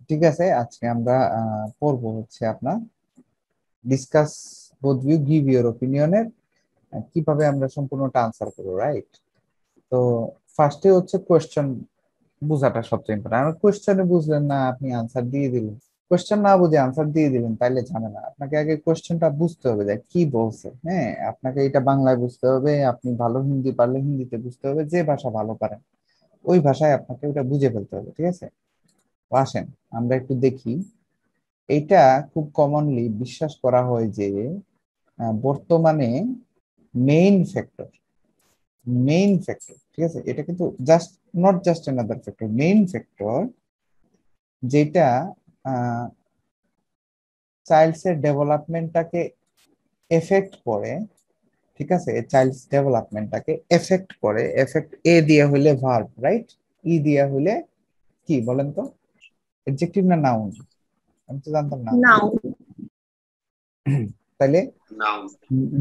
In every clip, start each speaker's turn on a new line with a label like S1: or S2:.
S1: ঠিক আছে, আজকে আমরা পড়বো হচ্ছে আপনার discuss both view give your ওপিনিয়নের কিভাবে আমরা সম্পূর্ণটা আনসার করবো, রাইট? তো ফার্স্টে হচ্ছে কোয়েশ্চেন বুঝাটা সবচেয়ে ইম্পর্টেন্ট। আর কোয়েশ্চেনে বুঝলেন না, আপনি আনসার দিয়ে দিলেন, কোয়েশ্চেন না বুঝে আনসার দিয়ে দিলেন, তাইলে ঝামেলা। আপনাকে আগে কোয়েশ্চেনটা বুঝতে হবে যে কি বলছে। হ্যাঁ, আপনাকে এটা বাংলায় বুঝতে হবে, আপনি ভালো হিন্দি পারলে হিন্দিতে বুঝতে হবে, যে ভাষা ভালো পারেন ওই ভাষায় আপনাকে ওটা বুঝে ফেলতে হবে, ঠিক আছে? তো আসেন আমরা একটু দেখি। এটা খুব কমনলি বিশ্বাস করা হয় যে বর্তমানে মেইন ফ্যাক্টর, ঠিক আছে, এটা কিন্তু just not just another factor, main factor যেটা চাইল্ডস এর ডেভেলপমেন্টটাকে এফেক্ট করে। ঠিক আছে, চাইল্ডস ডেভেলপমেন্টটাকে এফেক্ট করে। এফেক্ট এ দিয়ে হইলে ভার্ব, রাইট? ই দিয়ে হইলে কি বলেন তো, অ্যাডজেক্টিভ না নাউন? আমি তো জানতাম নাউন।
S2: নাও।
S1: তাইলে
S3: noun.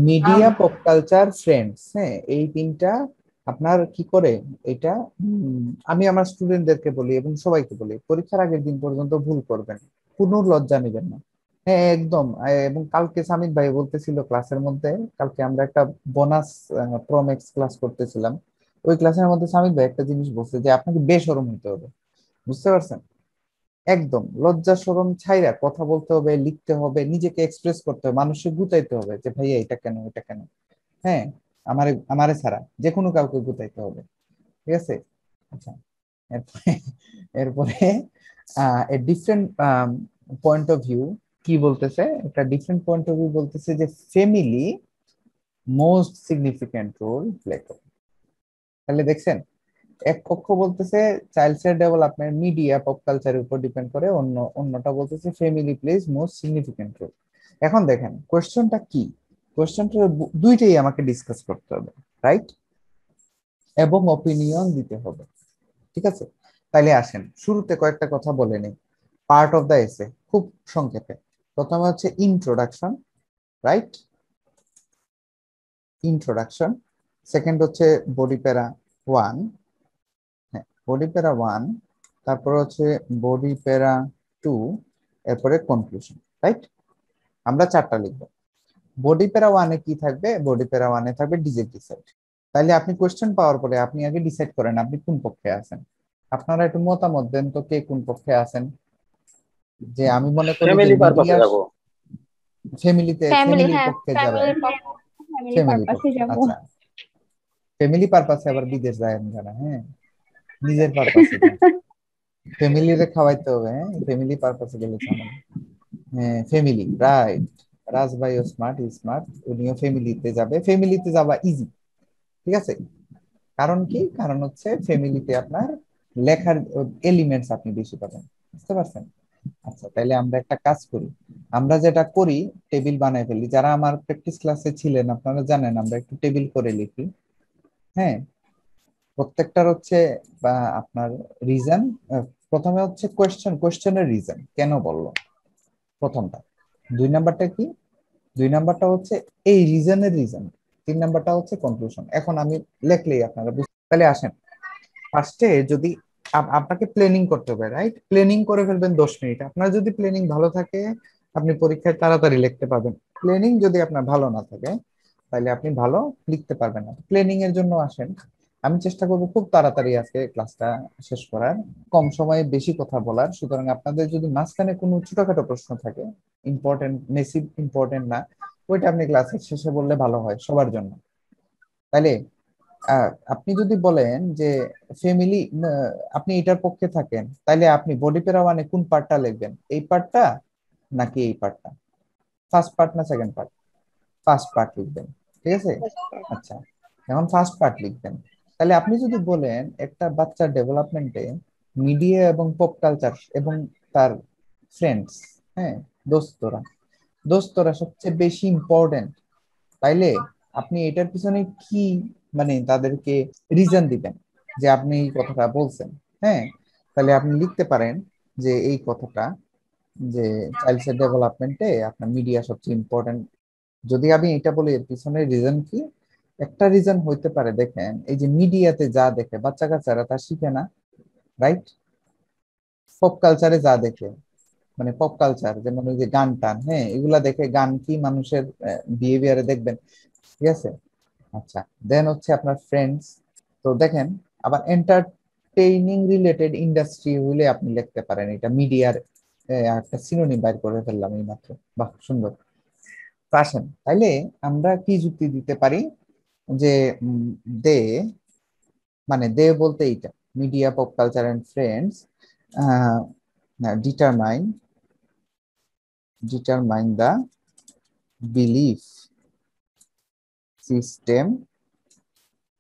S1: Media, pop culture, friends, হ্যাঁ, এই তিনটা আপনার কি করে এটা। আমি আমার স্টুডেন্টদেরকে বলি এবং সবাইকে বলি, পরীক্ষার আগের দিন পর্যন্ত ভুল করবেন, কোনো লজ্জা নেবেন না। হ্যাঁ একদম। এবং কালকে সামিত ভাই বলতেছিল ক্লাসের মধ্যে, কালকে আমরা একটা বোনাস প্রোম্যাক্স ক্লাস করতেছিলাম, ওই ক্লাসের মধ্যে সামিত ভাই একটা জিনিস বলছে যে আপনাকে বেশরম হতে হবে। বুঝতে পারছেন? একদম লজ্জা শরম ছাইরা কথা বলতে হবে, লিখতে হবে, নিজেকে এক্সপ্রেস করতে হবে, মানুষকে গুতাইতে হবে যে ভাইয়া এটা কেন, এটা কেন। হ্যাঁ, আমারে আমারে ছাড়া যে কোনো কাউকে গুতাইতে হবে, ঠিক আছে? আচ্ছা, এরপরে এরপরে ডিফারেন্ট পয়েন্ট অফ ভিউ কি বলতেছে, একটা ডিফারেন্ট পয়েন্ট অফ ভিউ বলতেছে যে family most significant role play করে। তাহলে দেখছেন, এক পক্ষ বলতেছে চাইল্ডস এর ডেভেলপমেন্ট মিডিয়া পপ কালচারের উপর ডিপেন্ড করে, অন্যটা বলতেছে family plays most significant role. এখন দেখেন কোশ্চেনটা কি, কোশ্চেনটা দুইটাই আমাকে ডিসকাস করতে হবে, রাইট? এবং অপিনিয়ন দিতে হবে, ঠিক আছে? তাইলে আসেন শুরুতে কয়েকটা কথা বলে নিই। পার্ট অফ দা এসে খুব সংক্ষেপে, প্রথমে হচ্ছে ইন্ট্রোডাকশন, রাইট? ইন্ট্রোডাকশন। সেকেন্ড হচ্ছে বডি প্যারা 1, হ্যাঁ বডি প্যারা 1, তারপর হচ্ছে বডি প্যারা 2, এরপরে কনক্লুশন, রাইট? আমরা চারটা লিখবো। বডি প্যারা 1-এ কি থাকবে? বডি প্যারা 1-এ থাকবে ডিজেক্ট ডিসাইড। তাইলে আপনি কোশ্চেন পাওয়ার পরে আপনি আগে ডিসাইড করেন আপনি কোন পক্ষে আছেন। আপনারা একটু মতামত দেন তো, কে কোন পক্ষে আছেন? যে আমি মনে করি যে
S3: ফ্যামিলি পারপাসে
S1: মিডিয়া
S3: যাব।
S1: ফ্যামিলিতে,
S2: ফ্যামিলি,
S1: ফ্যামিলির
S2: হ্যাঁ
S1: পক্ষে যাবেন।
S2: ফ্যামিলির ফ্যামিলি
S1: ফ্যামিলি
S2: পারপাসে
S1: পক্ষে,
S2: যাব।
S1: আচ্ছা। ফ্যামিলি পারপাসে আবার বিদেশ যায় যারা, হ্যাঁ নিজের পারপাসে যান, ফ্যামিলিরে খাওয়াইতে হবে, হ্যাঁ ফ্যামিলি পারপাসে গেলে ঝামেলা। হ্যাঁ ফ্যামিলি, রাইট। রাজ ভাইও স্মার্ট, স্মার্ট, উনিও ফ্যামিলিতে যাবে, ফ্যামিলিতে যাওয়া ইজি, ঠিক আছে? কারণ কি, কারণ হচ্ছে ফ্যামিলিতে আপনার লেখার এলিমেন্টস আপনি বেশি পাবেন। বুঝতে পারছেন? আচ্ছা তাহলে আমরা একটা কাজ করি, আমরা যেটা করি টেবিল বানাই ফেলি। যারা আমার প্র্যাকটিস ক্লাসে ছিলেন আপনারা জানেন আমরা একটু টেবিল করে লিখি। হ্যাঁ, প্রত্যেকটার হচ্ছে বা আপনার রিজন। প্রথমে হচ্ছে কোয়েশ্চেন, কোয়েশ্চেনের রিজন কেন বললো প্রথমটা। 2 নাম্বারটা কি? 2 নাম্বারটা হচ্ছে এই রিজনের রিজন। 3 নাম্বারটা হচ্ছে কনক্লুশন। এখন আমি লেখলেই আপনারা বুঝতে। তাহলে আসেন ফার্স্টে যদি আপনাকে প্ল্যানিং করতে হবে, রাইট? প্ল্যানিং করে ফেলবেন 10 মিনিট। আপনার যদি প্ল্যানিং ভালো থাকে আপনি পরীক্ষায় তাড়াতাড়ি লিখতে পারবেন। প্ল্যানিং যদি আপনার ভালো না থাকে তাহলে আপনি ভালো লিখতে পারবেন না। প্ল্যানিং এর জন্য আসেন, আমি চেষ্টা করব খুব তাড়াতাড়ি আজকে ক্লাসটা শেষ করার, কম সময়ে বেশি কথা বলার। সুতরাং আপনাদের যদি মাঝখানে কোনো ছোটখাটো প্রশ্ন থাকে, ইম্পর্টেন্ট মেসিভ ইম্পর্টেন্ট না, ওইটা আপনি ক্লাসের শেষে বললে ভালো হয় সবার জন্য। তাইলে আপনি যদি বলেন যে ফ্যামিলি, আপনি এটার পক্ষে থাকেন, তাইলে আপনি বডি প্যারা 1-এ কোন পার্টটা লিখবেন? এই পার্টটা নাকি এই পার্টটা? ফার্স্ট পার্ট না সেকেন্ড পার্ট? ফার্স্ট পার্ট লিখবেন, ঠিক আছে? আচ্ছা, এখন ফার্স্ট পার্ট লিখবেন। তাহলে আপনি যদি বলেন একটা বাচ্চার ডেভেলপমেন্টে মিডিয়া এবং পপ কালচার এবং তার ফ্রেন্ডস, হ্যাঁ দোস্তরা, দোস্তরা সবচেয়ে বেশি ইম্পর্টেন্ট, তাইলে আপনি এটার পিছনে কি মানে তাদেরকে রিজন দিবেন যে আপনি এই কথাটা বলছেন। হ্যাঁ, তাহলে আপনি লিখতে পারেন যে এই কথাটা, যে চাইল্ডস এর ডেভেলপমেন্টে আপনার মিডিয়া সবচেয়ে ইম্পর্টেন্ট। যদি আমি এটা বলি এর পিছনে রিজন কি, একটা রিজন হইতে পারে দেখেন এই যে মিডিয়াতে যা দেখে বাচ্চা কাচ্চারা তা শিখে না, রাইট? পপ কালচারে যা দেখে, মানে পপ কালচার যেমন ওই যে গান টান, হ্যাঁ, এগুলা দেখে গান কি মানুষের বিহেভিয়ারে দেখবেন, ঠিক আছে। আচ্ছা, দেন হচ্ছে আপনার ফ্রেন্ডস। তো দেখেন, আবার এন্টারটেইনিং রিলেটেড ইন্ডাস্ট্রি হলে আপনি লিখতে পারেন, এটা মিডিয়ার একটা সিনোনিম বাইর করে ফেললাম এই মাত্র। বাহ, সুন্দর। তো আসেন তাইলে আমরা কি যুক্তি দিতে পারি যে দে, মানে দে বলতে এইটা, media, pop culture and friends determine determine the belief system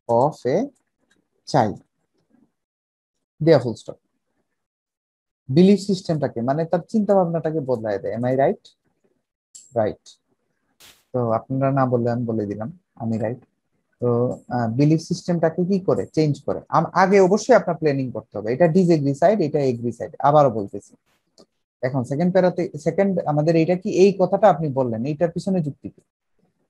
S1: of a child, দেয়া ফুল স্টপ। বিলিফ সিস্টেমটাকে মানে তার চিন্তা ভাবনাটাকে বদলায় দেয়, এম আই রাইট? রাইট। তো আপনারা না বললে আমি বলে দিলাম, আমি রাইট। তো বিলিফ সিস্টেমটাকে কি করে চেঞ্জ করে, আগে অবশ্যই আপনার প্ল্যানিং করতে হবে, এটা ডিসএগ্রি সাইড, এটা এগ্রি সাইড, আবারও বলতেছি। এখন সেকেন্ড প্যারাতে, সেকেন্ড আমাদের এইটা কি, এই কথাটা আপনি বললেন, এইটার পিছনে যুক্তি কি?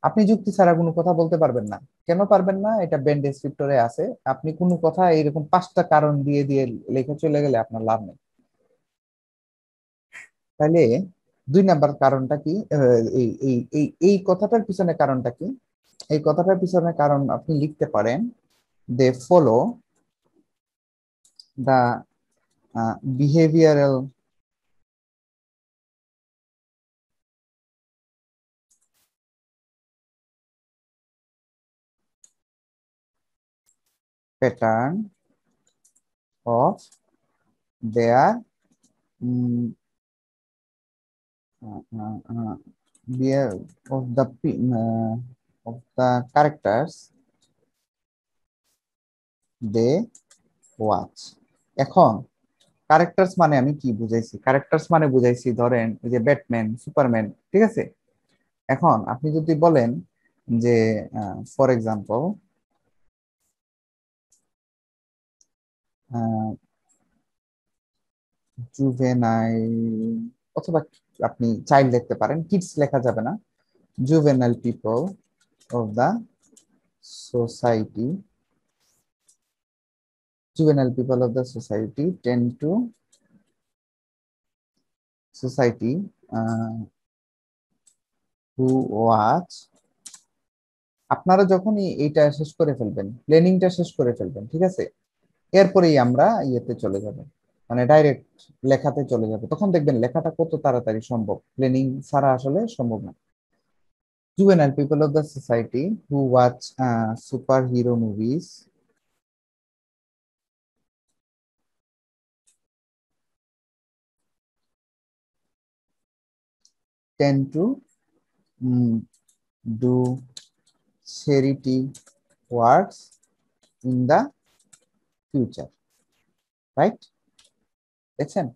S1: আপনি যুক্তি ছাড়া কোনো কথা বলতে পারবেন না। কেন পারবেন না? এটা বেন ডেসক্রিপ্টরে আছে। আপনি কোনো কথা এরকম 5টা কারণ দিয়ে দিয়ে লেখে চলে গেলে আপনার লাভ নেই। তাহলে 2 নাম্বার কারণটা কি, এই এই এই এই কথাটার পিছনে কারণটা কি? এই কথাটার পিছনে কারণ আপনি লিখতে পারেন, they follow the behavioural pattern of their behavior of the characters they watch। এখন ক্যারেক্টার্স মানে আমি কি বুঝাইছি? ক্যারেক্টার্স মানে বুঝাইছি ধরেন এই যে ব্যাটম্যান, সুপারম্যান, ঠিক আছে। এখন আপনি যদি বলেন যে ফর এক্সাম্পল জুভেনাইল, অথবা আপনি চাইল্ড লিখতে পারেন, কিডস লেখা যাবে না। Juvenile people of the society, juvenile people of the society tend to society who watch। আপনারা যখনই এইটা শেষ করে ফেলবেন, প্ল্যানিংটা শেষ করে ফেলবেন, ঠিক আছে, এরপরেই আমরা ইয়েতে চলে যাব, মানে ডাইরেক্ট লেখাতে চলে যাব, তখন দেখবেন লেখাটা কত তাড়াতাড়ি সম্ভব, প্ল্যানিং ছাড়া আসলে সম্ভব না। juvenile people of the society who watch superhero movies tend to mm, do charity works in the future, right? দেখছেন,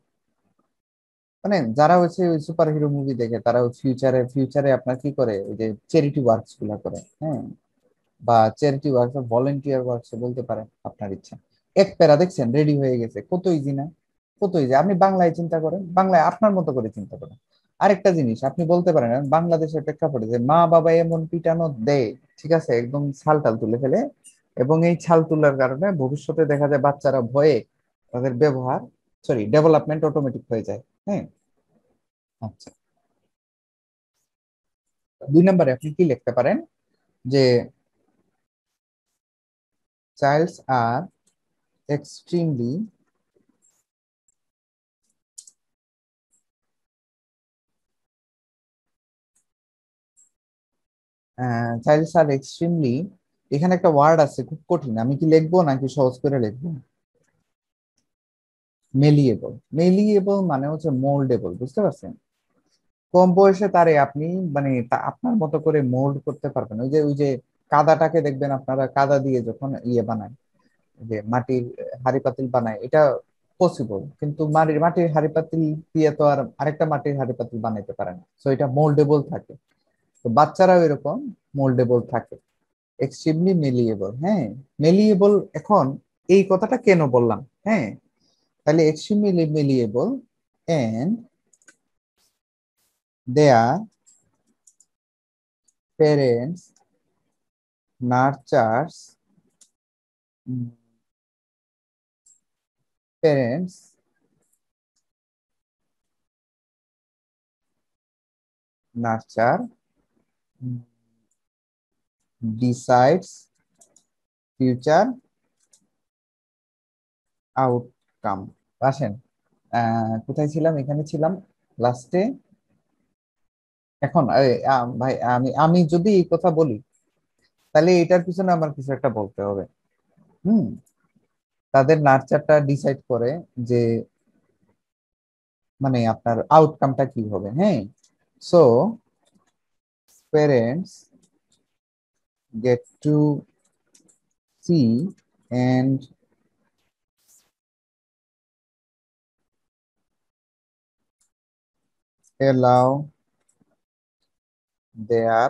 S1: মানে যারা হচ্ছে ওই সুপার হিরো মুভি দেখে তারা ফিউচারে ফিউচারে আপনার কি করে, ওই যে চ্যারিটি ওয়ার্কস গুলা করে, হ্যাঁ, বা চ্যারিটি ওয়ার্কস বা ভলেন্টিয়ার ওয়ার্কস বলতে পারেন, আপনার ইচ্ছা। এক প্যারা দেখছেন রেডি হয়ে গেছে, কত ইজি না? কত ইজি। আপনি বাংলায় চিন্তা করেন, বাংলায় আপনার মতো করে চিন্তা করেন। আরেকটা জিনিস আপনি বলতে পারেন, বাংলাদেশের প্রেক্ষাপটে যে মা বাবা এমন পিটানো দেয়, ঠিক আছে, একদম ছাল টাল তুলে ফেলে, এবং এই ছাল তোলার কারণে ভবিষ্যতে দেখা যায় বাচ্চারা ভয়ে তাদের ব্যবহার, সরি, ডেভেলপমেন্ট অটোমেটিক হয়ে যায়। হ্যাঁ, আচ্ছা। 2 নম্বরে আপনি কি লিখতে পারেন যে childs are extremely childs are extremely, এখানে একটা ওয়ার্ড আছে খুব কঠিন, আমি কি লিখবো নাকি সহজ করে লিখবো? মেলিয়েবল। মেলিয়েবল মানে হচ্ছে মোল্ডেবল, বুঝতে পারছেন? কম বয়সে তারে আপনি মানে আপনার মতো করে মোল্ড করতে পারবেন। ওই যে কাদাটাকে দেখবেন আপনারা, কাদা দিয়ে যখন ইয়ে বানায়, যে মাটির হাঁড়ি পাতিল বানায়, এটা পসিবল, কিন্তু মাটির হাঁড়ি পাতিল দিয়ে তো আর আরেকটা মাটির হাঁড়ি পাতিল বানাইতে পারে না, তো এটা মোল্ডেবল থাকে। তো বাচ্চারাও এরকম মোল্ডেবল থাকে, এক্সট্রিমলি মেলিয়েবল। হ্যাঁ, মেলিয়েবল। এখন এই কথাটা কেন বললাম? হ্যাঁ, তাহলে extremely malleable and their parents nurtures parents nurture decides future outcome. আসেন, কোথায় ছিলাম? এখানে ছিলাম লাস্টে। এখন ভাই, আমি আমি যদি এই কথা বলি, তাহলে এটার পিছনে আমার কিছু একটা বলতে হবে। হুম। তাদের নার্চারটা ডিসাইড করে যে মানে আপনার আউটকামটা কি হবে। হ্যাঁ, so parents get to see and allow their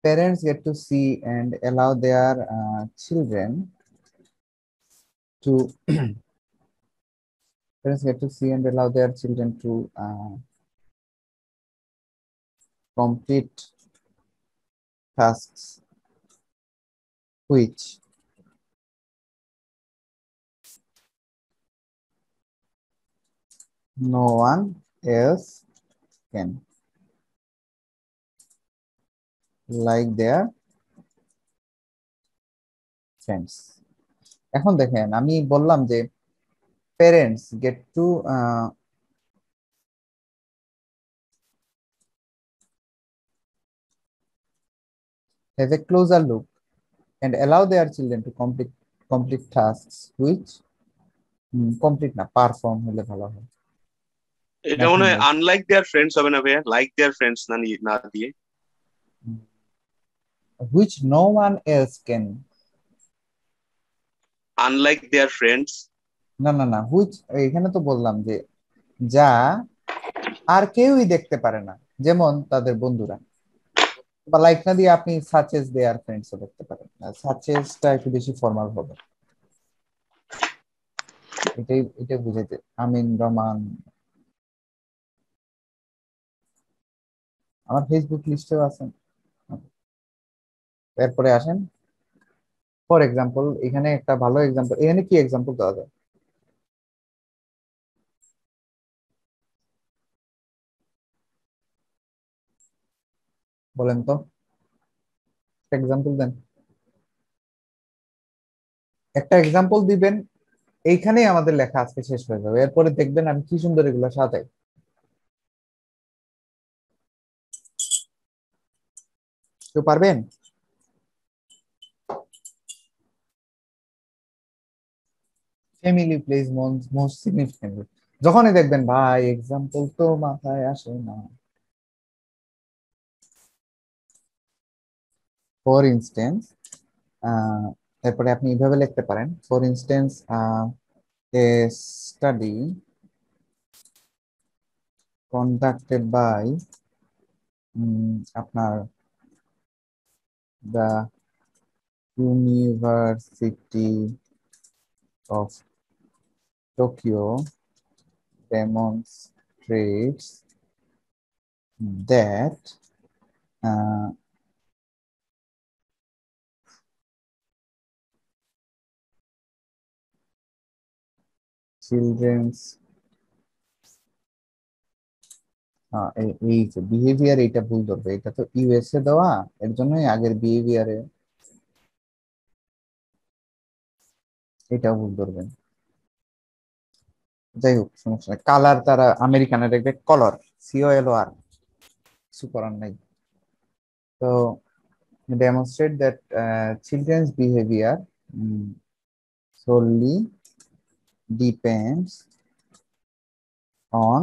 S1: parents get to see and allow their children to parents get to see and allow their children to complete tasks which no one else can, like their friends. এখন দেখেন, আমি বললাম যে parents get to have a closer look and allow their children to complete tasks which complete না, perform হলে ভালো হয়।
S2: এটা মনে
S1: নাথিং
S2: হয়
S1: এলস,
S2: আনলাইক দেয়ার ফ্রেন্ডস হবে না ভাইয়া, লাইক দেয়ার ফ্রেন্ডস না না দিয়ে।
S1: which no one else can।
S2: Unlike their friends.
S1: না না না, which এখানে তো বললাম যে যা আর কেউই দেখতে পারে না, যেমন তাদের বন্ধুরা। বা লাইক না দিয়ে আপনি সাচেস দেয়ার ফ্রেন্ডসও দেখতে পারেন। সাচেসটা একটু বেশি ফর্মাল হবে। এটাই বুঝাইতে আমিন রহমান। আমার ফেসবুক লিস্টেও আছেন। এরপরে আসেন, ফর এক্সাম্পল, এখানে একটা ভালো এক্সাম্পল, এখানে কি এক্সাম্পল দেওয়া যায় বলেন তো, এক্সাম্পল দেন। একটা এক্সাম্পল দিবেন, এইখানেই আমাদের লেখা আজকে শেষ হয়ে যাবে। এরপরে দেখবেন আমি কি সুন্দর এগুলো সাজাই। কেউ পারবেন? Family plays most significant. যখনই দেখবেন ভাই এক্সাম্পল তো মাথায় আসে না। ফর ইনস্টেন্স, এরপরে আপনি এইভাবে লিখতে পারেন, for instance a study conducted by আপনার the university of Tokyo demonstrates that uh, children's এই যে বিহেভিয়ার, এটা ভুল ধরবে, এটা তো ইউএসএ দেওয়া, এর জন্যই আগের বিহেভিয়ারে এটাও ভুল ধরবেন। যাই হোক, সমস্যা নাই। কালার তারা আমেরিকানে দেখবে কলর, COLOR, কিছু করার নাই। তো demonstrate that children's behavior solely depends on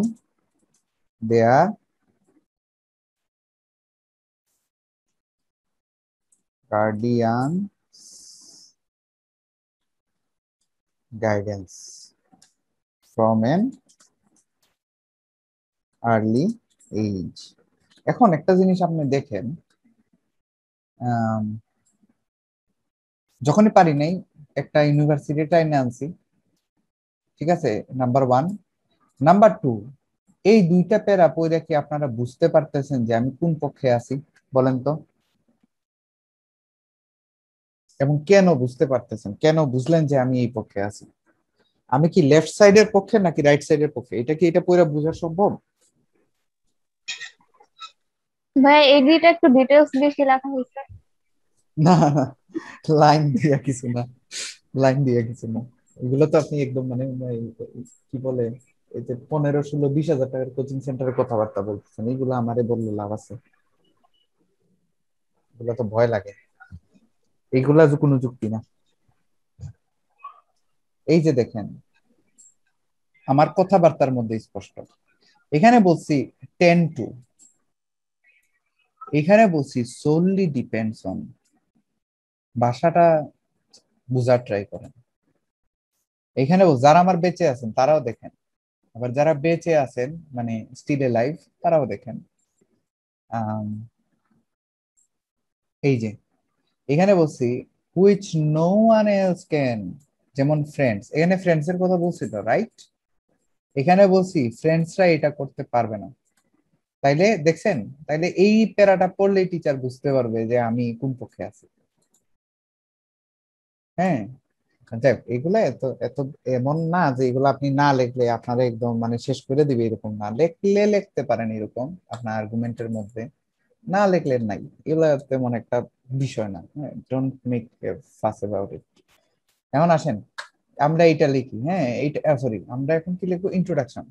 S1: their guardians guidance from an early age। এখন একটা জিনিস আপনি দেখেন, যখনই পারি নাই একটা ইউনিভার্সিটিটা এনে আনছি, ঠিক আছে, নাম্বার ওয়ান। নাম্বার টু, এই দুইটা প্যারা পড়ে কি আপনারা বুঝতে পারতেছেন যে আমি কোন পক্ষে আছি? বলেন তো। এবং কেন বুঝতে পারতেছেন, কেন বুঝলেন যে আমি এই পক্ষে আছি? আমি কি লেফট সাইডের পক্ষে নাকি রাইট সাইডের পক্ষে, এটা পুরো বোঝা সম্ভব?
S3: ভাই এই দুইটা একটু ডিটেলস বেশি লেখা হয়েছে।
S1: না না, লাইন দিয়া কিছু না, লাইন দিয়া কিছু না। এগুলো তো আপনি একদম মানে কি বলে, এই যে 15, 16, 20 হাজার টাকার কোচিং সেন্টারের কথাবার্তা বলতেছেন, এগুলো আমারে বললে লাভ আছে? এগুলো তো ভয় লাগে, এগুলা যে কোনো যুক্তি না। এই যে দেখেন, আমার কথাবার্তার মধ্যে স্পষ্ট, এখানে বলছি টেন টু, এখানে বলছি সোললি ডিপেন্ডস অন। ভাষাটা বুঝার ট্রাই করেন। এখানে যারা আমার বেঁচে আছেন তারাও দেখেন, আবার যারা বেঁচে আছেন মানে স্টিল লাইফ তারাও দেখেন। আম, এই যে এখানে বলছি which no one else can, যেমন ফ্রেন্ডস, এখানে ফ্রেন্ডস এর কথা বলছি তো, রাইট? এখানে বলছি ফ্রেন্ডসরা এটা করতে পারবে না। তাইলে দেখছেন, তাইলে এই প্যারাটা পড়লেই টিচার বুঝতে পারবে যে আমি কোন পক্ষে আছি। হ্যাঁ, যাক, এগুলা এত এত এমন না যে এগুলো আপনি না লিখলে আপনারা একদম মানে শেষ করে দিবে, এরকম না। লিখলে লিখতে পারেন এরকম আপনার আর্গুমেন্টের মধ্যে, না লিখলে নাই। এগুলা তেমন একটা বিষয় না, ডোন্ট মেক ফাস অ্যাবাউট ইট। এখন আসেন আমরা এটা লিখি, হ্যাঁ এইটা সরি, আমরা এখন কি লিখবো, ইন্ট্রোডাকশন।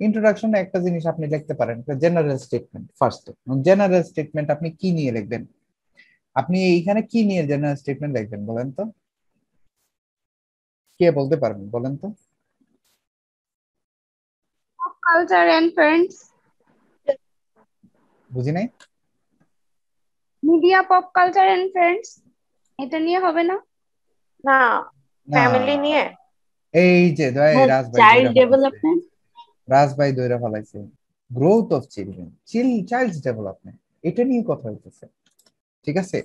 S1: ইন্ট্রোডাকশনে একটা জিনিস আপনি লিখতে পারেন, general statement first. General statement আপনি কি নিয়ে লিখবেন? আপনি এইখানে কি নিয়ে জেনারেল স্টেটমেন্ট লিখবেন বলেন তো, কে বলতে পারবেন বলেন তো?
S3: Culture and friends.
S1: বুঝি নাই।
S3: Media, pop culture and friends, এটা নিয়ে হবে না?
S4: না,
S1: না,
S4: ফ্যামিলি নিয়ে।
S1: এই যে রাজভাই
S4: চাইল্ড
S1: দইরা ফেলাইছে,
S4: ডেভেলপমেন্ট।
S1: রাজভাই দইরা ফেলাইছে। Growth of children, child development, এটা নিয়ে কথা হইতেছে। ঠিক আছে।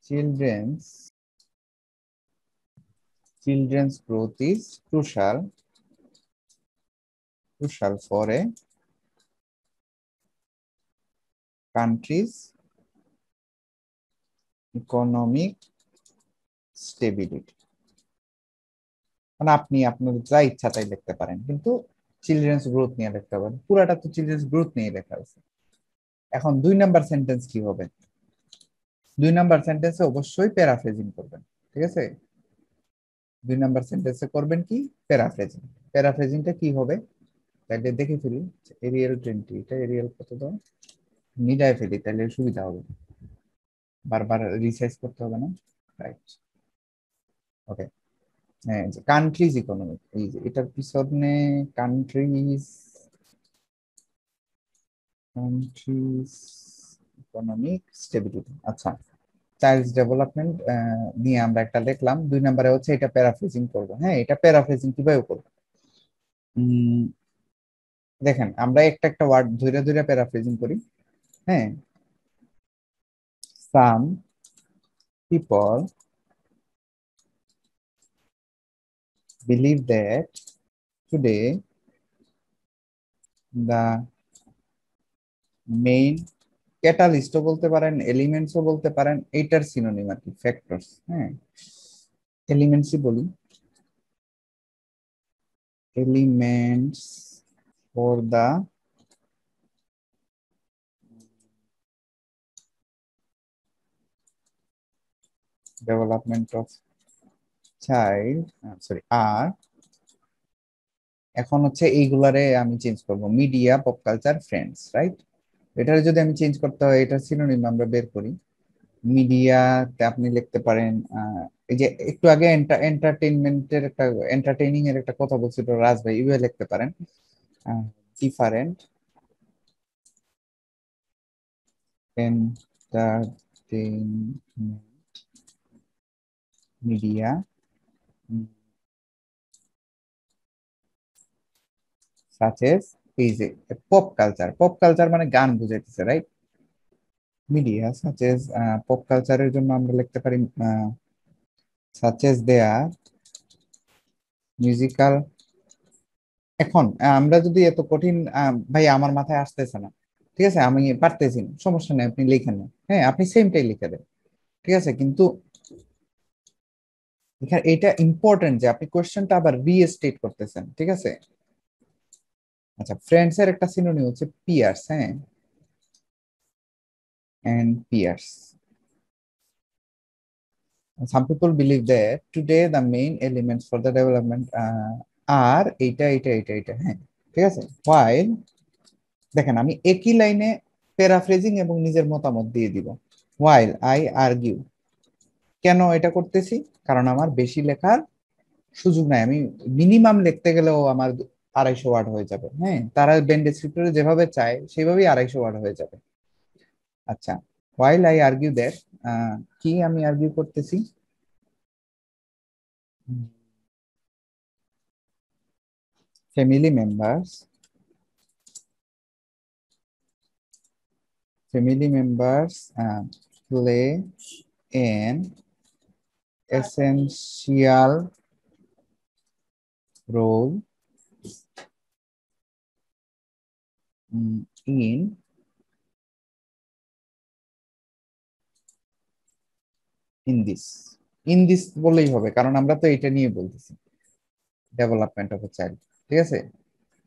S1: Children's children's growth is crucial for a country's economic stability। মানে আপনি আপনার যা ইচ্ছা তাই লিখতে পারেন, কিন্তু চিলড্রেন্স গ্রোথ নিয়ে লিখতে পারেন, পুরাটা তো চিলড্রেন্স গ্রোথ নিয়ে লেখা আছে। এখন 2 নাম্বার সেন্টেন্স কি হবে? 2 নাম্বার সেন্টেন্সে অবশ্যই প্যারাফ্রেজিং করবেন, ঠিক আছে? 2 নাম্বার সেন্টেন্সে করবেন কি, প্যারাফ্রেজিং। প্যারাফ্রেজিংটা কি হবে তাহলে দেখে ফেলি। এরিয়াল 20, এটা এরিয়াল কত দাও, মিলায় ফেলি তাহলে সুবিধা হবে, বারবার রিসাইজ করতে হবে না। রাইট, ওকে। হ্যাঁ, যে কান্ট্রিজ ইকোনমিক, এই যে এটার পিছনে কান্ট্রিজ কান্ট্রিজ ইকোনমিক স্টেবিলিটি। আচ্ছা, চাইল্ড ডেভেলপমেন্ট নিয়ে আমরা একটা লিখলাম। 2 নাম্বারে হচ্ছে এটা প্যারাফ্রেজিং করবো। হ্যাঁ, এটা প্যারাফ্রেজিং কিভাবে করবো? দেখেন আমরা একটা একটা ওয়ার্ড ধরে ধরে প্যারাফ্রেজিং করি। হ্যাঁ, some people believe that today the main ক্যাটালিস্টও বলতে পারেন, এলিমেন্টসও বলতে পারেন, এইটার সিনোনিম আর কি, ফ্যাক্টরস। হ্যাঁ, এলিমেন্টসই বলি, elements for the development of child, sorry আর, এখন হচ্ছে এইগুলারে আমি চেঞ্জ করব, media, pop culture, friends, right? এটার যদি আমি চেঞ্জ করতে হয়, এটার সিনোনিম আমরা বের করি। মিডিয়াতে আপনি লিখতে পারেন এই যে একটু আগে এন্টারটেইনমেন্টের একটা, এন্টারটেইনিং এর একটা কথা বলছিল রাজ ভাই, এভাবে লিখতে পারেন, different entertainment media such as, এই যে পপ কালচার, পপ কালচার মানে গান বুঝাইতেছে, right? Media such as, pop কালচারের জন্য আমরা লিখতে পারি such as their মিউজিক্যাল। এখন আমরা যদি এত কঠিন, ভাই আমার মাথায় আসতেছে না, ঠিক আছে, আমি পারতেছি না, সমস্যা নেই, আপনি লিখে নেন, হ্যাঁ আপনি সেমটাই লিখে দেন, ঠিক আছে। কিন্তু এখানে এটা ইম্পর্টেন্ট যে আপনি কোশ্চেনটা আবার রিস্টেট করতেছেন, ঠিক আছে। আচ্ছা, ফ্রেন্ডস এর একটা সিনোনিম হচ্ছে পিয়ার্স, হ্যাঁ, and peers. Some people believe that today the main elements for the development are এটা, হ্যাঁ ঠিক আছে। While দেখেন আমি একই লাইনে প্যারাফ্রেজিং এবং নিজের মতামত দিয়ে দিব। While I argue, কেন এটা করতেছি? কারণ আমার বেশি লেখার সুযোগ নাই, আমি মিনিমাম লিখতে গেলেও আমার 250 ওয়ার্ড হয়ে যাবে, হ্যাঁ তারা বেন ডেসক্রিপ্টরে যেভাবে চায় সেভাবেই 250 ওয়ার্ড হয়ে যাবে। আচ্ছা, while I argue that, কি আমি আর্গিউ করতেছি? family members play an essential role in this বলেই হবে, কারণ আমরা তো এটা নিয়ে বলতেছি, ডেভেলপমেন্ট অফ এ চাইল্ড, ঠিক আছে।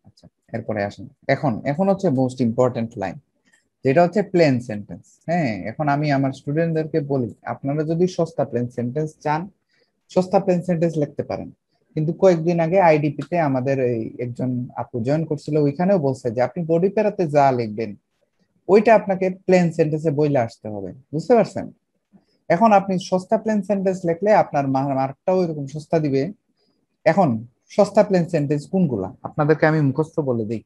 S1: আচ্ছা, এরপরে আসেন, এখন হচ্ছে মোস্ট ইম্পর্টেন্ট লাইন, যেটা হচ্ছে প্লেন সেন্টেন্স। হ্যাঁ, এখন আমি আমার স্টুডেন্টদেরকে বলি, আপনারা যদি সস্তা প্লেন সেন্টেন্স চান, সস্তা প্লেন সেন্টেন্স লিখতে পারেন। কিন্তু কয়েকদিন আগে আইডিপি তে আমাদের এই একজন আপু জয়েন করছিল, ওইখানেও বলছে যে আপনি বডি প্যারাতে যা লিখবেন ওইটা আপনাকে প্লেন সেন্টেন্সে বইলে আসতে হবে, বুঝতে পারছেন? এখন আপনি সস্তা প্লেন সেন্টেন্স লিখলে আপনার মার্কটাও এরকম সস্তা দিবে। এখন সস্তা প্লেন সেন্টেন্স কোনগুলা আপনাদেরকে আমি মুখস্থ বলে দিই,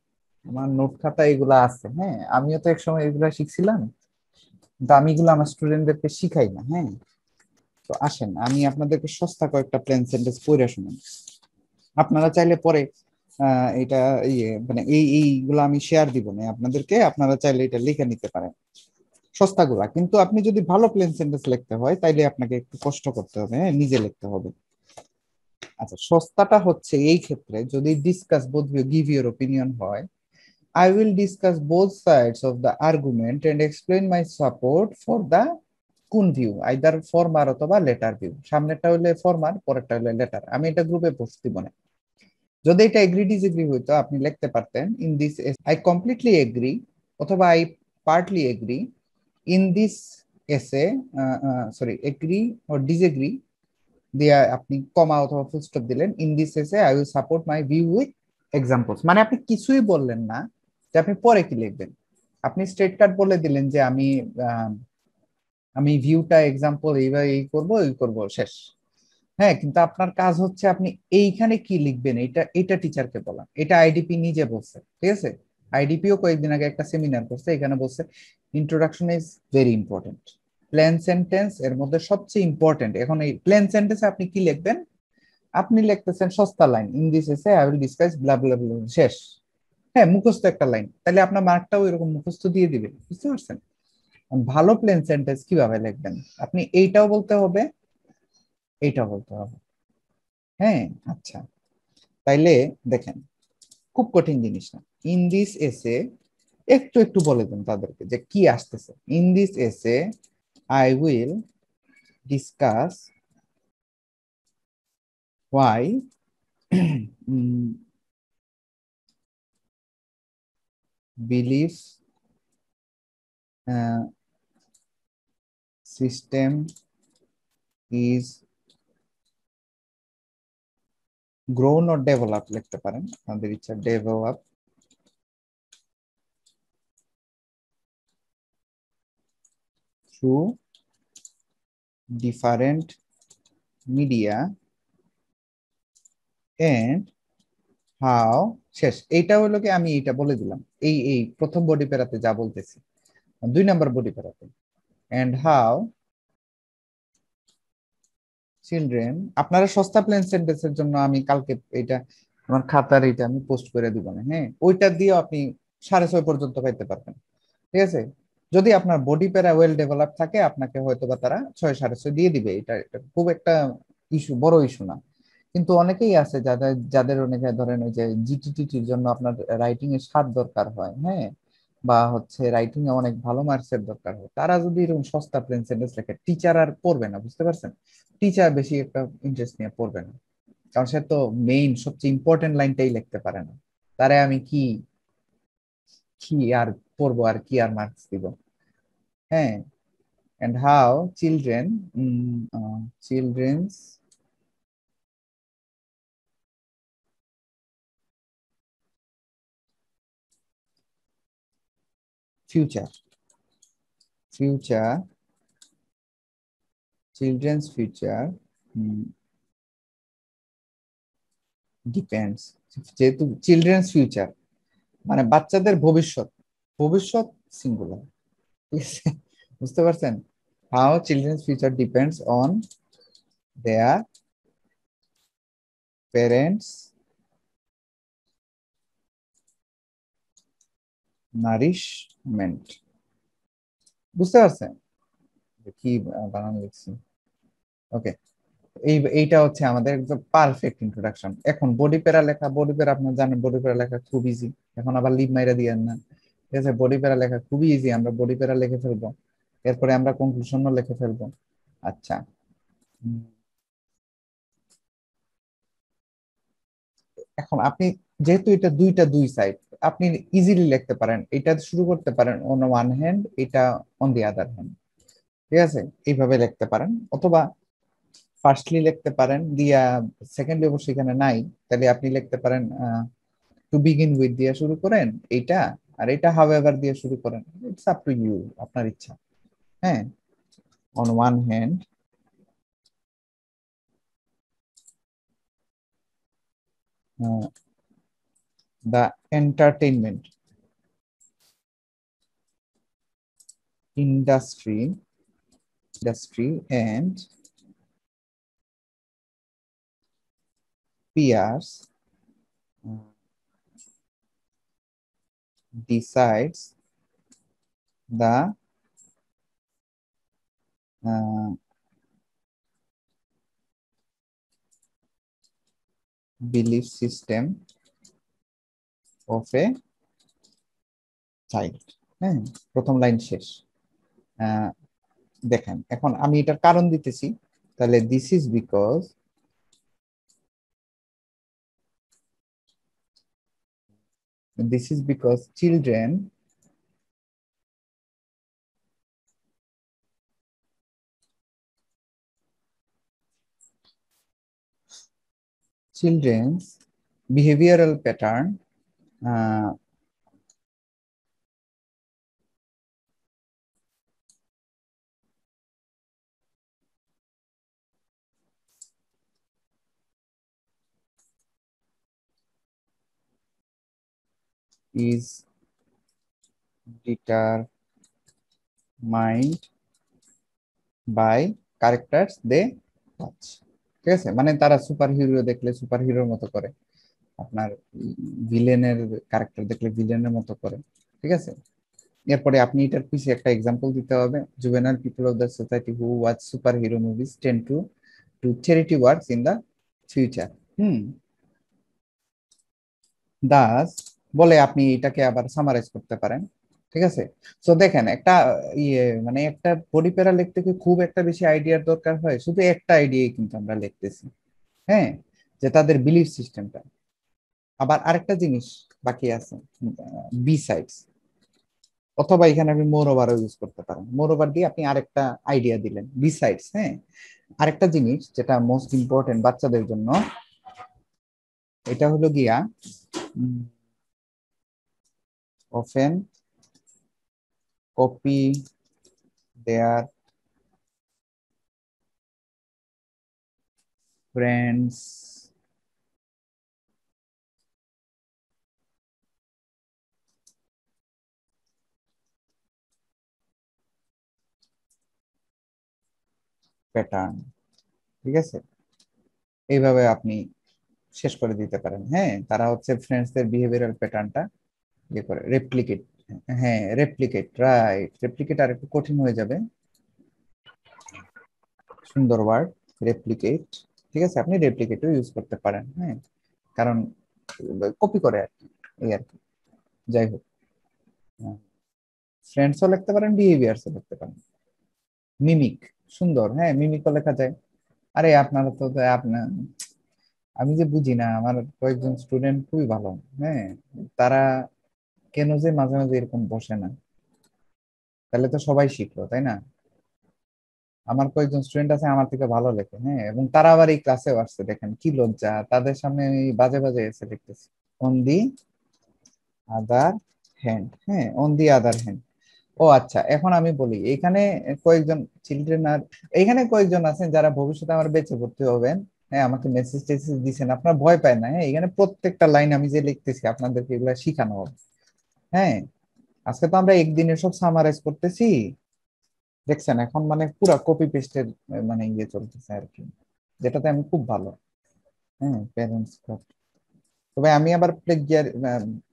S1: আমার নোট খাতা এগুলা আছে, হ্যাঁ আমিও তো একসময় এগুলা শিখছিলাম, কিন্তু আমি এগুলো আমার স্টুডেন্টদেরকে শিখাই না, হ্যাঁ। তো আসেন আমি আপনাদেরকে সস্তা কয়েকটা প্লেন সেন্টেন্স পড়ে শুনাই, আপনারা চাইলে পরে এটা মানে এইগুলো আমি শেয়ার দিব না আপনাদেরকে, আপনারা চাইলে এটা লিখে নিতে পারেন সস্তাগুলা। কিন্তু আপনি যদি ভালো প্লেন সেন্টেন্স লিখতে হয় তাইলে আপনাকে একটু কষ্ট করতে হবে, হ্যাঁ নিজে লিখতে হবে। আচ্ছা, সস্তাটা হচ্ছে এই ক্ষেত্রে যদি discuss both give your opinion হয়, I will discuss both sides of the argument and explain my support for the কোন ভিউ, আইদার ফরমার অথবা লেটার ভিউ। সামনেরটা হইলে ফরমার, পরেরটা হইলে লেটার। আমি এটা গ্রুপে পোস্ট দিব না। যদি এটা এগ্রি ডিসএগ্রি হইতো আপনি লিখতে পারতেন in this I completely agree অথবা I partly agree in this essay, sorry agree or disagree দিয়ে আপনি কমা অথবা ফুল স্টপ দিলেন, in this essay I will support my view with examples. মানে আপনি কিছুই বললেন না যে আপনি পরে কি লিখবেন, আপনি স্ট্রেট কাট বলে দিলেন যে আমি ভিউটা এক্সাম্পল এইভাবে এই করব শেষ। হ্যাঁ, কিন্তু আপনার কাজ হচ্ছে আপনি এইখানে কি লিখবেন এটা টিচারকে বলা, এটা আইডিপি নিজে বলছে, ঠিক আছে। আইডিপিও কয়েকদিন আগে একটা সেমিনার করছে, এখানে বলছে introduction is very important. Plan sentence এর মধ্যে সবচেয়ে ইম্পর্টেন্ট। এখন এই প্ল্যান সেন্টেন্সে আপনি কি লিখবেন? আপনি লিখতেছেন সস্তা line, in this essay I will discuss blah blah blah, শেষ। হ্যাঁ, মুখস্থ একটা লাইন, তাহলে আপনার মার্কটাও এরকম মুখস্থ দিয়ে দিবে, বুঝতে পারছেন? ভালো প্লেন সেন্টেন্স কিভাবে লিখবেন? আপনি এইটাও বলতে হবে, এইটাও বলতে হবে, হ্যাঁ। আচ্ছা, তাইলে দেখেন খুব কঠিন জিনিস না। ইন দিস এসে একটু একটু বলে দেন তাদেরকে যে কি আসতেছে। In this essay I will discuss why belief system is grown or develop লিখতে পারেন, আমাদের ইচ্ছা develop through different media and how, শেষ। এইটা হলো কি আমি এইটা বলে দিলাম, এই প্রথম বডি প্যারাতে যা বলতেছি, 2 নম্বর বডি প্যারাতে এন্ড হাউ চিলড্রেন। আপনারা সস্তা প্লেন সেন্টেন্সের জন্য আমি কালকে এটা আমার খাতার এটা আমি পোস্ট করে দিব না, হ্যাঁ ওইটা দিয়ে আপনি 6:30 পর্যন্ত পাইতে পারবেন, ঠিক আছে। যদি আপনার বডি প্যারা ওয়েল ডেভেলপ থাকে আপনাকে হয়তো বা তারা 6, 6:30 দিয়ে দিবে, এটা খুব একটা ইস্যু, বড় ইস্যু না। কিন্তু অনেকেই আছে যাদের অনেকে ধরেন ওই যে জিটিটির জন্য আপনার রাইটিং এর স্বাদ দরকার হয়, হ্যাঁ বা হচ্ছে রাইটিং এ অনেক ভালো মার্কসের দরকার হয়, তারা যদি এরকম সস্তা প্লেন সেন্টেন্স লেখে, টিচার আর পড়বে না, বুঝতে পারছেন? টিচার বেশি একটা ইন্টারেস্ট নিয়ে পড়বে না, কারণ সে তো মেইন সবচেয়ে ইম্পর্টেন্ট লাইনটাই লিখতে পারে না। তারে আমি কি কি আর পড়বো, আর কি আর মার্কস দিব? হ্যাঁ। and how children's future future children's future depends, যেহেতু চিলড্রেন্স ফিউচার মানে বাচ্চাদের ভবিষ্যৎ, ভবিষ্যৎ সিঙ্গুলার, ঠিক আছে? বুঝতে পারছেন? How children's future depends on their parents nourishment. বুঝতে পারছেন কি বানান লিখছি? ওকে, এইটা হচ্ছে আমাদের একদম পারফেক্ট ইন্ট্রোডাকশন। এখন বডি প্যারা লেখা, বডি প্যারা আপনারা জানেন বডি প্যারা লেখা খুব ইজি। এখন আবার লিভ মাইরা দিয়েন না, ঠিক আছে? বডি প্যারা লেখা খুবই ইজি, আমরা বডি প্যারা লিখে ফেলবো, এরপরে আমরা কনক্লুশনও লিখে ফেলবো। আচ্ছা, উম, এখন আপনি যেহেতু এটা দুই সাইড, আপনি ইজিলি লিখতে পারেন, এটা শুরু করতে পারেন অন ওয়ান হ্যান্ড, এটা অন দি আদার হ্যান্ড, ঠিক আছে? এইভাবে লিখতে পারেন, অথবা ফার্স্টলি লিখতে পারেন দিয়া সেকেন্ডলি অবশ্যই এখানে নাই, তাহলে আপনি লিখতে পারেন টু বিগিন উইথ দিয়ে শুরু করেন এইটা, আর এটা হাউএভার দিয়ে শুরু করেন। ইটস আপ টু ইউ, আপনার ইচ্ছা। হ্যাঁ, on one hand the entertainment industry and peers decides the uh, belief system of a child। হ্যাঁ, প্রথম লাইন শেষ। দেখেন, এখন আমি এটার কারণ দিতেছি, তাহলে this is because children's behavioral pattern is determined by characters they touch। ঠিক আছে, মানে তারা সুপার হিরো দেখলে সুপার হিরোর মতো করে, আপনার ভিলেনের ক্যারেক্টার দেখলে ভিলেনের মতো করে, ঠিক আছে? এরপরে আপনি এটার পিছে একটা এক্সাম্পল দিতে হবে, juvenile people of the society who watch super hero movies tend to do charity works in the future. Hmm, thus বলে আপনি এটাকে আবার সামারাইজ করতে পারেন, ঠিক আছে? তো দেখেন, একটা মানে একটা বডি প্যারা লিখতে কি খুব একটা বেশি আইডিয়ার দরকার হয়? শুধু একটা আইডিয়াই কিন্তু আমরা লিখতেছি। হ্যাঁ, যে তাদের বিলিফ সিস্টেমটা। আবার আরেকটা জিনিস বাকি আছে, বি সাইডস, অথবা এখানে আপনি মোর ওভারও ইউজ করতে পারেন। মোর ওভার দিয়ে আপনি আরেকটা আইডিয়া দিলেন, বি সাইডস। হ্যাঁ, আরেকটা জিনিস যেটা মোস্ট ইম্পর্টেন্ট বাচ্চাদের জন্য, এটা হলো গিয়া often copy their friends pattern. ঠিক আছে, এইভাবে আপনি শেষ করে দিতে পারেন। হ্যাঁ, তারা হচ্ছে ফ্রেন্ডসদের বিহেভিয়ারাল প্যাটার্নটা ইয়ে করে রেপ্লিকেট। হ্যাঁ, রেপ্লিকেট, রাইট। রেপ্লিকেট আর একটু কঠিন হয়ে যাবে, সুন্দর ওয়ার্ড, রেপ্লিকেট। ঠিক আছে, আপনি রেপ্লিকেটও ইউজ করতে পারেন। হ্যাঁ, কারণ কপি করে আর কি, এই আর কি। যাই হোক, ফ্রেন্ডসও লিখতে পারেন, বিহেভিয়ার্সও লিখতে পারেন। মিমিক, সুন্দর, হ্যাঁ মিমিকও লেখা যায়। আরে আপনারা তো আপনার, আমি যে বুঝি না, আমার কয়েকজন স্টুডেন্ট খুবই ভালো, হ্যাঁ তারা কেন যে মাঝে মাঝে এরকম বসে না, তাহলে তো সবাই শিখলো তাই না? আমার কয়েকজন স্টুডেন্ট আছে আমার থেকে ভালো লেখে, হ্যাঁ, এবং তারা আবার এই ক্লাসেও আসছে, দেখেন কি লজ্জা, তাদের সামনে আমি বাজে বাজে এসে লিখতেছি। অন দি আদার হ্যান্ড, হ্যাঁ অন দি আদার হ্যান্ড। ও আচ্ছা, এখন আমি বলি, এখানে কয়েকজন চিলড্রেন আর এখানে কয়েকজন আছেন যারা ভবিষ্যতে আমার বেঁচে ভর্তি হবেন, হ্যাঁ আমাকে মেসেজ টেসেজ দিচ্ছেন, আপনারা ভয় পায় না, হ্যাঁ এখানে প্রত্যেকটা লাইন আমি যে লিখতেছি আপনাদেরকে এগুলো শিখানো হবে। হ্যাঁ, আজকে তো আমরা একদিনে সব সামারাইজ করতেছি, দেখছেন এখন মানে পুরা কপি পেস্টের মানে ইয়ে চলতেছে আর কি, যেটাতে আমি খুব ভালো। হ্যাঁ প্যারেন্টস, তবে আমি আবার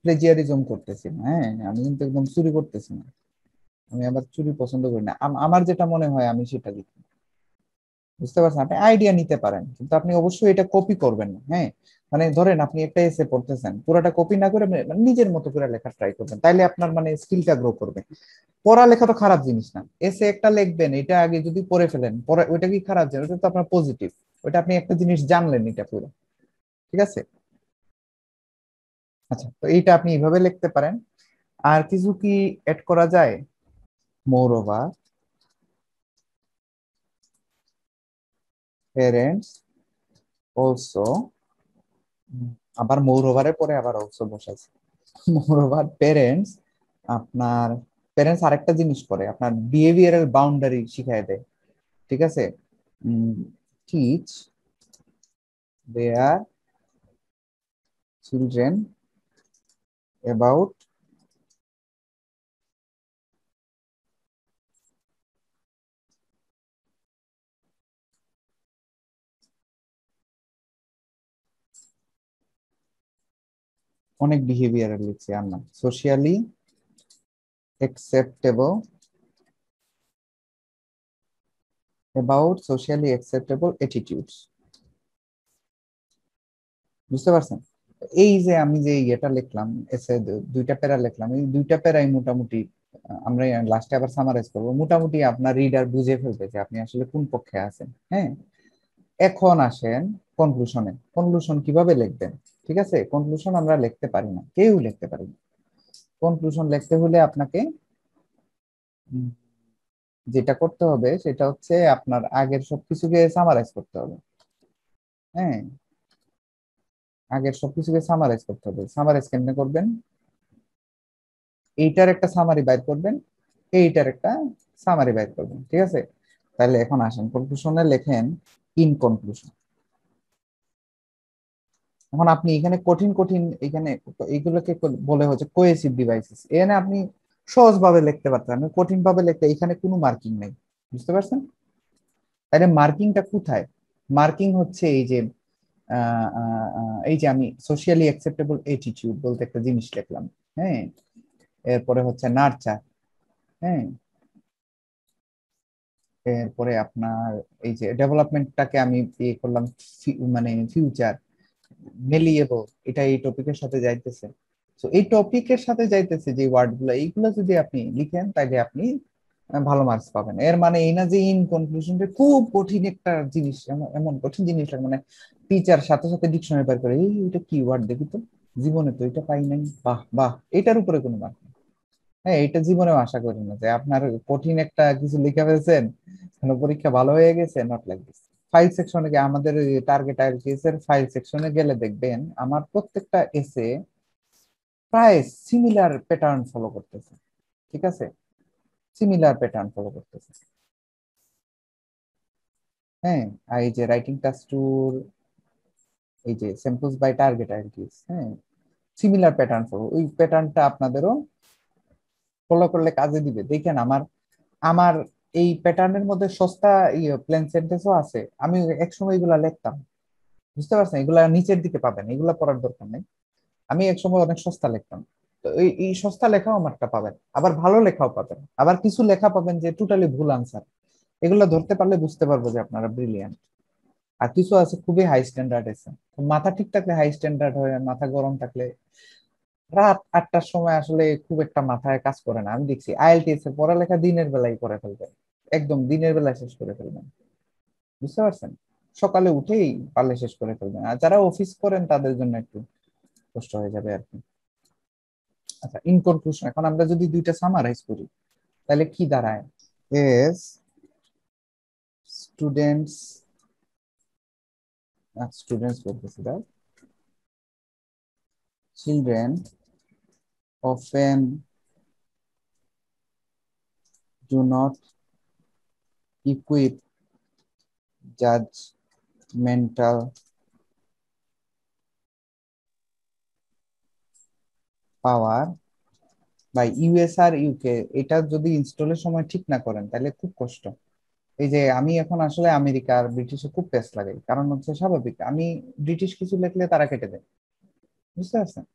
S1: প্লেজিয়ারিজম করতেছি না, হ্যাঁ আমি কিন্তু একদম চুরি করতেছি না, আমি আবার চুরি পছন্দ করি না, আমার যেটা মনে হয় আমি সেটা লিখি। বুঝতে পারছেন? আপনি আইডিয়া নিতে পারেন কিন্তু আপনি অবশ্যই এটা কপি করবেন না, হ্যাঁ মানে ধরেন আপনি একটা এসে পড়তেছেন, পুরোটা কপি না করে মানে নিজের মতো করে লেখার ট্রাই করবেন, তাইলে আপনার মানে স্কিলটা গ্রো করবে। পড়ালেখা তো খারাপ জিনিস না, এসে একটা লিখবেন, এটা আগে যদি পড়ে ফেলেন, পরে ওইটা কি খারাপ জিনিস? ওটা তো আপনার পজিটিভ, ওইটা আপনি একটা জিনিস জানলেন এটা পুরো, ঠিক আছে? আচ্ছা, তো এইটা আপনি এইভাবে লিখতে পারেন। আর কিছু কি এড করা যায়? মোরওভার প্যারেন্টস অলসো, আবার মোরওভারের পরে আবার অলসো বসাইছে। মোরওভার প্যারেন্টস, আপনার প্যারেন্টস আরেকটা জিনিস করে, আপনার বিহেভিয়ারাল বাউন্ডারি শিখায় দেয়, ঠিক আছে? টিচ দেয়ার চিলড্রেন অ্যাবাউট অনেক বিহেভিয়ারাল লিখছে আমরা, socially acceptable, about socially acceptable attitudes। বুঝতে পারছেন? এই যে আমি যে ইয়েটা লিখলাম, এসে দুইটা প্যারা লিখলাম, এই দুইটা প্যারাই মোটামুটি আমরা লাস্টে আবার সামারাইজ করবো, মোটামুটি আপনার রিডার বুঝে ফেলবে যে আপনি আসলে কোন পক্ষে আছেন। হ্যাঁ, এখন আসেন কনক্লুশনে। কনক্লুশন কিভাবে লিখবেন? ঠিক আছে, কনক্লুশন আমরা লিখতে পারি না, কেউ লিখতে পারি না। কনক্লুশন লিখতে হলে আপনাকে উম, যেটা করতে হবে সেটা হচ্ছে আপনার আগের সবকিছুকে সামারাইজ করতে হবে। হ্যাঁ, আগের সবকিছুকে সামারাইজ করতে হবে। সামারাইজ কেমনে করবেন? এইটার একটা সামারি বাইর করবেন, এইটার একটা সামারি বাইর করবেন, ঠিক আছে? তাহলে এখন আসেন কনক্লুশনে লেখেন ইন কনক্লুশন। এখন আপনি এখানে কঠিন কঠিন এখানে এইগুলোকে বলে হচ্ছে কোহেসিভ ডিভাইসেস, এখানে আপনি সহজ ভাবে লিখতে পারতেন, আমি কঠিন ভাবে লিখতে এখানে কোনো মার্কিং নেই। বুঝতে পারছেন? তাহলে মার্কিংটা কোথায়? মার্কিং হচ্ছে এই যে এই যে আমি সোশিয়ালি অ্যাকসেপ্টেবল অ্যাটিটিউড বলতে একটা জিনিস লিখলাম, হ্যাঁ, এরপরে হচ্ছে নার্চার, হ্যাঁ, এরপরে আপনার এই যে ডেভেলপমেন্টটাকে আমি ইয়ে করলাম, মানে ফিউচার মেলিয়েবল, এটা এই টপিকের সাথে যাইতেছে। তো এই টপিকের সাথে যাইতেছে যে ওয়ার্ড গুলো, এইগুলো যদি আপনি লিখেন তাহলে আপনি ভালো মার্কস পাবেন। এর মানে এই না যে ইন কনক্লুশনটা খুব কঠিন একটা জিনিস, এমন এমন কঠিন জিনিস লাগে মানে টিচার সাথে সাথে ডিকশনারি বের করে, এই এটা কি ওয়ার্ড দেখি তো, জীবনে তো এটা পাই নাই, বাহ বাহ, এটার উপরে কোনো মার্ক। হ্যাঁ, এটা জীবনেও আশা করি না যে আপনার কঠিন একটা কিছু লিখে ফেলছেন, পরীক্ষা ভালো হয়ে গেছে, নট লাইক দিস। ফাইল সেকশনে গিয়ে আমাদের টার্গেট আইএলটিএস এর ফাইল সেকশনে গেলে দেখবেন আমার প্রত্যেকটা এসে প্রায় সিমিলার প্যাটার্ন ফলো করতেছে, ঠিক আছে? সিমিলার প্যাটার্ন ফলো করতেছে। হ্যাঁ, আর এই যে রাইটিং টাস্ক টুল, এই যে স্যাম্পলস বাই টার্গেট আইএলটিএস, হ্যাঁ সিমিলার প্যাটার্ন ফলো, ওই প্যাটার্নটা আপনাদেরও ফলো করলে কাজে দিবে। দেখেন আমার আমার এই প্যাটার্নের মধ্যে সস্তা প্লেন সেন্টেন্সও আছে, আমি একসময় এগুলা লিখতাম। বুঝতে পারছেন? এগুলা নিচের দিকে পাবেন, এগুলা পড়ার দরকার নেই। আমি একসময় অনেক সস্তা লিখতাম, তো এই সস্তা লেখাও আমারটা পাবেন, আবার ভালো লেখাও পাবেন, আবার কিছু লেখা পাবেন যে টোটালি ভুল আনসার। এগুলো ধরতে পারলে বুঝতে পারবো যে আপনারা ব্রিলিয়ান্ট। আর কিছু আছে খুবই হাই স্ট্যান্ডার্ড আছে, তো মাথা ঠিক থাকলে হাই স্ট্যান্ডার্ড হয়, আর মাথা গরম থাকলে রাত 8টার সময় আসলে খুব একটা মাথায় কাজ করে না। আমি দেখছি আইএলটিএস এর পড়ালেখা দিনের বেলায় করে ফেলবে, একদম দিনের বেলায় শেষ করে ফেলবেন, বুঝতে পারছেন? সকালে উঠেই পারলে শেষ করে ফেলবেন, আর যারা অফিস করেন তাদের জন্য একটু কষ্ট হয়ে যাবে আর কি। আচ্ছা, ইন কনক্লুশন এখন আমরা যদি দুইটা সামারাইজ করি তাহলে কি দাঁড়ায়? এস স্টুডেন্টস, স্টুডেন্টস বলতেছি, children often do not equip judgmental power by US আর ইউকে। এটা যদি ইনস্টলের সময় ঠিক না করেন তাহলে খুব কষ্ট। এই যে আমি এখন আসলে আমেরিকা আর ব্রিটিশে খুব পেস লাগাই, কারণ হচ্ছে স্বাভাবিক, আমি ব্রিটিশ কিছু লিখলে তারা কেটে দেয়, বুঝতে পারছেন?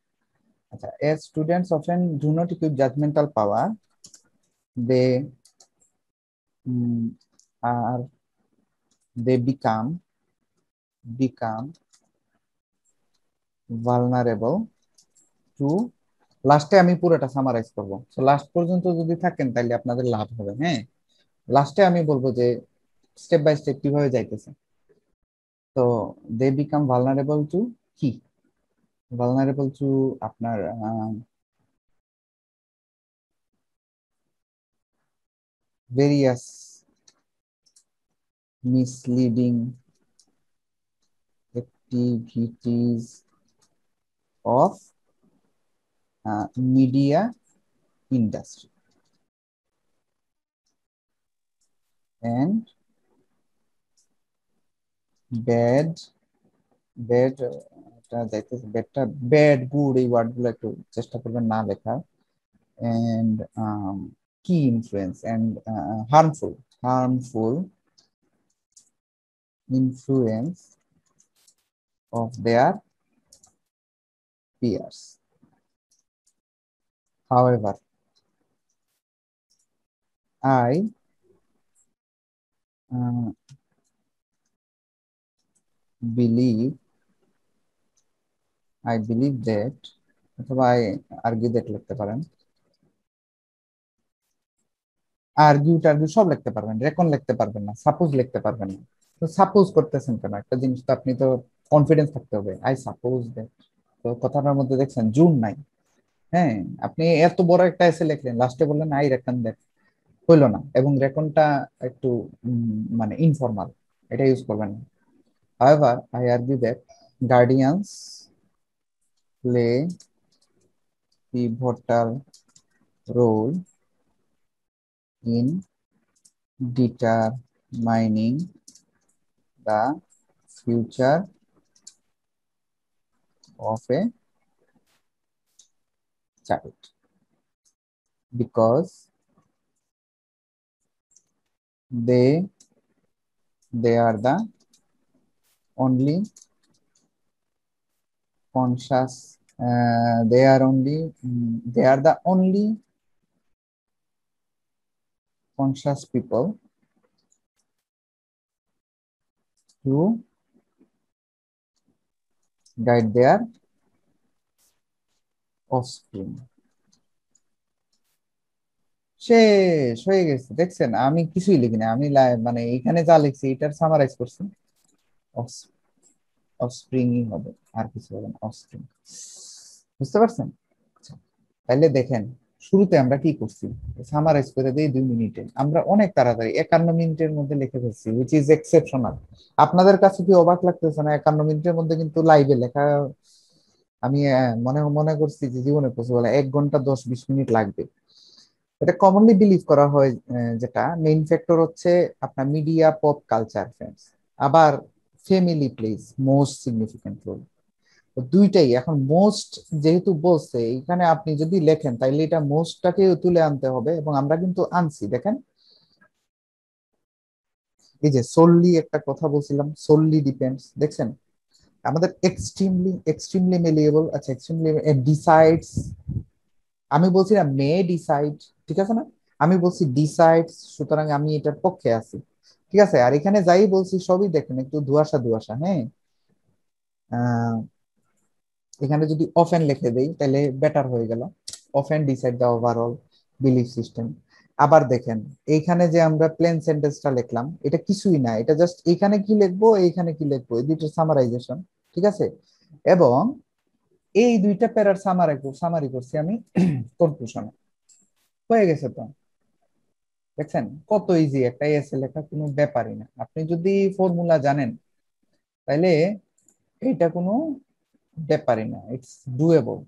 S1: আচ্ছা, as students often do not equip judgmental power, they are they become vulnerable to. লাস্টে আমি পুরোটা সামারাইজ করব, তো লাস্ট পর্যন্ত যদি থাকেন তাহলে আপনাদের লাভ হবে। হ্যাঁ, লাস্টে আমি বলবো যে স্টেপ বাই স্টেপ কিভাবে যাইতেছে। তো দে বিকাম ভালনারেবল টু কি? ভালনারেবল টু আপনার various misleading activities of media industry and bad bad যাইতেছে ব্যাডটা, ব্যাড গুড এই ওয়ার্ড গুলো একটু চেষ্টা করবেন না লেখা। and key influence and harmful influence of their peers. However, I uh, believe that, অথবা I argue that লিখতে পারেন, আর্গিউ টার্গিউ সব লিখতে পারবেন, রেকন লিখতে পারবেন না, সাপোজ লিখতে পারবেন না। তো সাপোজ করতেছেন কেন? একটা জিনিস তো আপনি তো কনফিডেন্স থাকতে হবে, আই সাপোজ দ্যাট। তো কথাটার মধ্যে দেখছেন জুন নাই। হ্যাঁ, আপনি এত বড় একটা এসে লিখলেন, লাস্টে বললেন আই রেকন দ্যাট, হইলো না। এবং রেকনটা একটু মানে ইনফর্মাল, এটা ইউজ করবেন না। However I argue that guardians play pivotal role in determining the future of a child because they are the only conscious they are the only conscious people to guide their offspring. শেষ হয়ে গেছে, দেখছেন? আমি কিছুই লিখিনি, আমি মানে এখানে যা লিখছি এটার সামারাইজ করছি। অফস্প্রিংই হবে, আর কিছু হবে না, অফস্প্রিং। বুঝতে পারছেন? আচ্ছা, তাহলে দেখেন শুরুতে আমরা কি করছি, সামারাইজ করে দিই 2 মিনিটে। আমরা অনেক তাড়াতাড়ি 51 মিনিটের মধ্যে লিখে ফেলছি, হুইচ ইজ এক্সেপশনাল। আপনাদের কাছে কি অবাক লাগতেছে না? 51 মিনিটের মধ্যে কিন্তু লাইভে লেখা আমি মনে মনে করছি যে জীবনে পসিবল 1 ঘন্টা 10-20 মিনিট লাগবে। এটা কমনলি বিলিভ করা হয়। যেটা মেইন ফ্যাক্টর হচ্ছে আপনার মিডিয়া, পপ কালচার, ফ্রেন্ডস। আবার family plays most significant role. দুইটাই এখন মোস্ট যেহেতু বলছে এখানে, আপনি যদি লেখেন তাইলে এটা মোস্টটাকে তুলে আনতে হবে, এবং আমরা কিন্তু আনছি। দেখেন এই যে সোললি একটা কথা বলছিলাম, সোললি ডিপেন্ডস, দেখছেন? আমাদের এক্সট্রিমলি মেলিয়েবল, আচ্ছা এক্সট্রিমলি ডিসাইডস, আমি বলছি না মে ডিসাইড, ঠিক আছে না? আমি বলছি ডিসাইডস, সুতরাং আমি এটার পক্ষে আছি, ঠিক আছে? আর এখানে যাই বলছি সবই দেখেন একটু ধোঁয়াশা ধোঁয়াশা। হ্যাঁ, এখানে যদি অফেন লিখে দেই তাহলে বেটার হয়ে গেল, often decide the overall belief system. আবার দেখেন এইখানে যে আমরা প্লেন সেন্টেন্সটা লিখলাম এটা কিছুই না, এটা জাস্ট এইখানে কি লিখবো এইখানে কি লিখবো এই দুইটার সামারাইজেশন, ঠিক আছে? এবং এই দুইটা প্যারার সামারি করছি আমি কনক্লুশনে, হয়ে গেছে তো। দেখছেন কত ইজি, একটা এসে লেখা কোনো ব্যাপারই না। আপনি যদি ফর্মুলা জানেন তাহলে এটা কোনো ব্যাপারই না, ইটস ডুয়েবল।